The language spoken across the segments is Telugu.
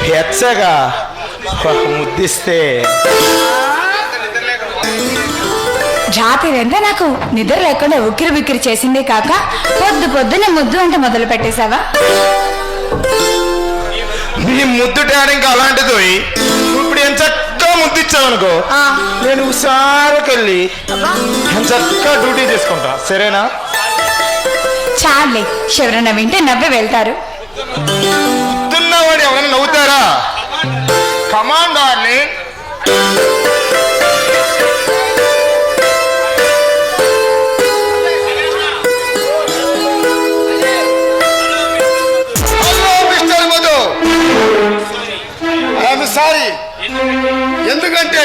హెచ్చగా ముద్దిస్తే రాత్రి నాకు నిద్ర లేకుండా ఉక్కిరి బిక్కిరి చేసిందే కాక పొద్దునే ముద్దు అంటే మొదలు పెట్టేశావా? నీ ముద్దు టారింగ్ అలాంటిది. ఇప్పుడు ఎంత చక్కగా ముద్దిచ్చావు అనుకో, నేను హుషారుకెళ్ళి ఎంత చక్కగా డ్యూటీ చేసుకుంటా. సరేనా? చాలే, ఎవరైనా వింటే నవ్వే వెళ్తారు. ముద్దున్నవాడు ఎవరైనా నవ్వుతారా? Come on darling. సారీ, ఎందుకంటే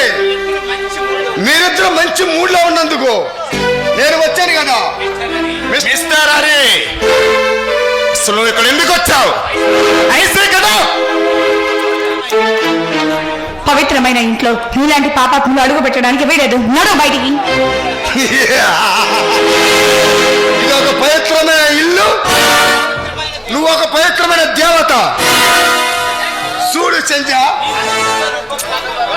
మీరిద్దరు మంచి మూడ్ లో ఉన్నందుకు నేను వచ్చాను కదా. మిస్టర్ హరి, అసలు నువ్వు ఇక్కడ ఎందుకు వచ్చావు? అయితే కదా పవిత్రమైన ఇంట్లో నీలాంటి పాపాత్ములు అడుగు పెట్టడానికి వీడేదు. నడు బయటికి. ఇది ఒక పవిత్రమైన ఇల్లు, నువ్వు ఒక పవిత్రమైన దేవత. చూడు సంజ,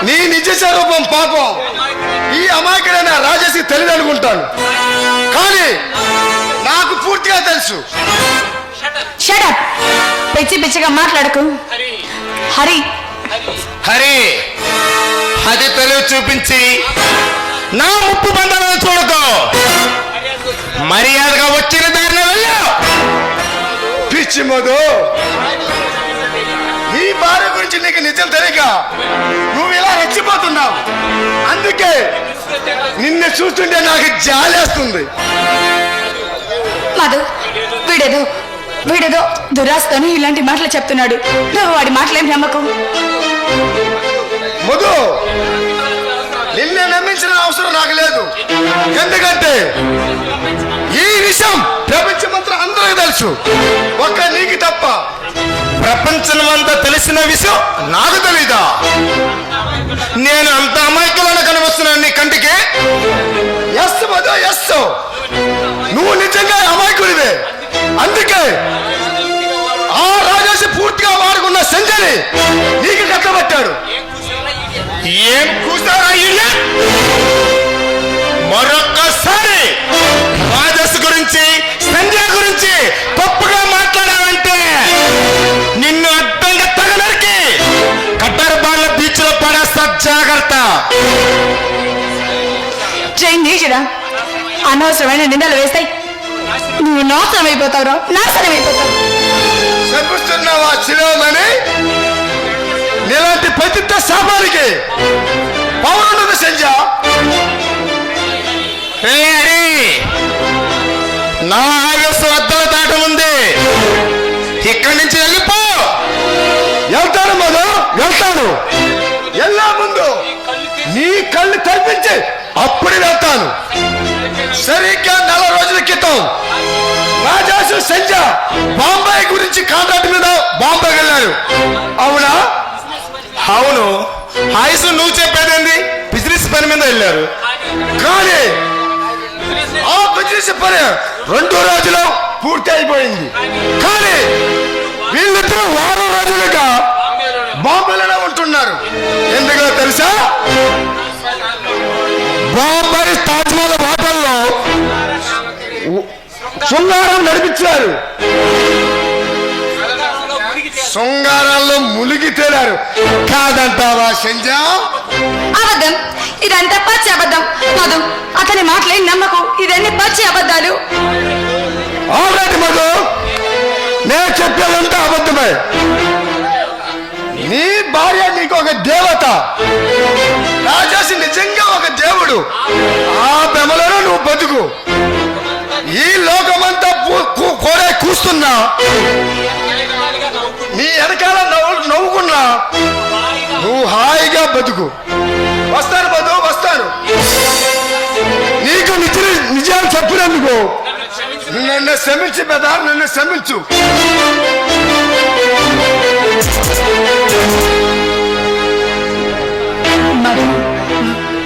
నీ నిజ స్వరూపం పాపం ఈ అమాయకుడైన రాజేసి తెలియదు అనుకుంటాను, కానీ నాకు పూర్తిగా తెలుసు. షటప్, పిచ్చి పిచ్చిగా మాట్లాడకు. హరి హరి, అది తెలివి చూపించి నా ముప్పు బంధాలను చూడకు. మర్యాదగా వచ్చిన దారిని వెళ్ళు. పిచ్చి మధు, నీ భార్య గురించి నీకు నిజం తెలియక నువ్వు ఇలా రెచ్చిపోతున్నావు. అందుకే నిన్ను చూస్తుంటే నాకు జాలేస్తుంది. మధు, వీడేదో దురాస్తోని ఇలాంటి మాటలు చెప్తున్నాడు. నువ్వు వాడి మాటలేం నమ్మకు. మధు, నిన్నే నమ్మించిన అవసరం నాకు లేదు. ఎందుకంటే ఈ విషయం ప్రపంచమంతా అందరికీ తెలుసు, ఒక్క నీకు తప్ప. ప్రపంచం అంతా తెలిసిన విషయం నాకు తెలీదా? నేను అంత అమాయకులను కనిపిస్తున్నాను నీ కంటికి. ఎస్ మధు, ఎస్, నువ్వు నిజంగా అమాయకుడివే. అందుకే ఆ రాజేసి పూర్తిగా వాడుకున్న సంజయ్ నీకు కట్టబట్టాడు. ఏం కూసారా? మరొక్కసారి రాజేష్ గురించి, సంజయ్ గురించి తప్పుగా మాట్లాడావంటే నిన్ను అడ్డంగా తగలరికి కట్టర్ బాల బీచ్ లో పడేస్తా. జాగ్రత్త. జై నీచుడా, అనవసరమైన నిందలు వేస్తాయి. నువ్వు నాశనం అయిపోతావు. చెప్పిస్తున్నావా శిరోమణి? నీలాంటి పతిత శాపానికి పౌరుడు సంజ. నా ఆయుస్సు వద్దల దాట ఉంది. ఇక్కడి నుంచి వెళ్ళిపో. వెళ్తాను మధు, వెళ్తాను. వెళ్ళా ముందు నీ కళ్ళు తెరిపించి అప్పుడు వెళ్తాను. సరిగ్గా 4 రోజుల క్రితం రాజాసు సంజ బాంబాయి గురించి కాంట్రాక్ట్ మీద బాంబే వెళ్ళారు. అవునా? అవును. ఆయుసు నువ్వు చెప్పేదేంది? బిజినెస్ పని మీద వెళ్ళారు. కానీ ఆ బిజినెస్ పని 2 రోజులు పూర్తి అయిపోయింది. కానీ వీళ్ళిద్దరూ 6 రోజులుగా బాంబేలోనే ఉంటున్నారు. ఎందుకో తెలుసా? బాంబాయి తాజ్మహల్ హోటల్లో శృంగారం నడిపించారు. శృంగారాల్లో మునిగి తేలారు. కాదంటావా సంజా? అబద్ధం, ఇదంతా పచ్చి అబద్ధం. మధు, అతని మాటలే నమ్మకు. ఇదన్నీ పచ్చి అబద్ధాలు. ఆల్రెడీ మధు, నేను చెప్పేదంతా అబద్ధమే. నీ భార్య నీకు ఒక దేవత, రాజేసి నిజంగా ఒక దేవుడు. ఆ బెమలలో నువ్వు బతుకు. ఈ లోకమంతా కోడే కూస్తున్నా, నీ వెనకాల నవ్వుకున్నా నువ్వు హాయిగా బతుకు. వస్తాను మధు, వస్తాను. నీకు నిజాలు చెప్పినందుకు నన్ను క్షమించి పెద్ద, నన్ను క్షమించు.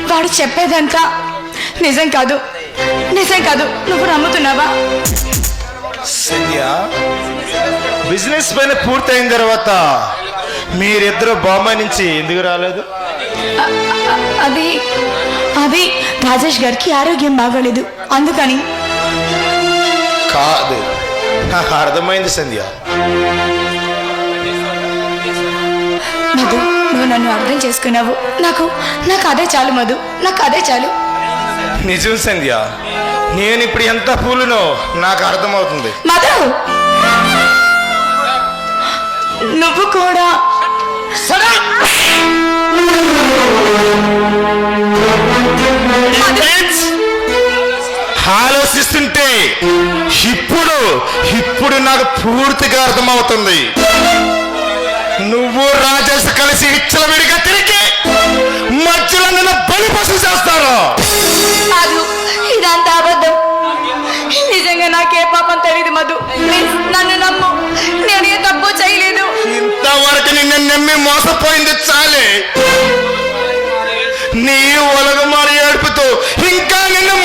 వాడు చెప్పేదంతా నిజం కాదు. నువ్వు నమ్ముతున్నావా? సంధ్య, బిజినెస్ పైన పూర్తయిన తర్వాత మీరిద్దరు బాంబే నుంచి ఎందుకు రాలేదు? అది అది రాజేష్ గారికి ఆరోగ్యం బాగోలేదు అందుకని. కాదు, నాకు అర్థమైంది సంధ్య. మధు, నువ్వు నన్ను అర్థం చేసుకున్నావు. నాకు నాకు అదే చాలు మధు, నాకు అదే చాలు. నిజం సంధ్య, నేను ఇప్పుడు ఎంత పూలునో నాకు అర్థమవుతుంది. మధు, నువ్వు కూడా ఆలోచిస్తుంటే ఇప్పుడు నాకు పూర్తిగా అర్థమవుతుంది. నువ్వు రాజేష్ కలిసి విచ్చలవిడిగా తిరిగి మధ్యలో నన్ను బలిపశు చేస్తారు. కాదు, ఇదంతా అబద్ధం. నిజంగా నాకే పాపం తెలియదు మధు, ప్లీజ్ నన్ను నమ్ము. నేను ఏ తప్పు చేయలేదు. ఇంతవరకు నిన్ను నమ్మి మోసపోయింది చాలే. నీ ఒలగమారి ఏడుపుతో ఇంకా నిన్ను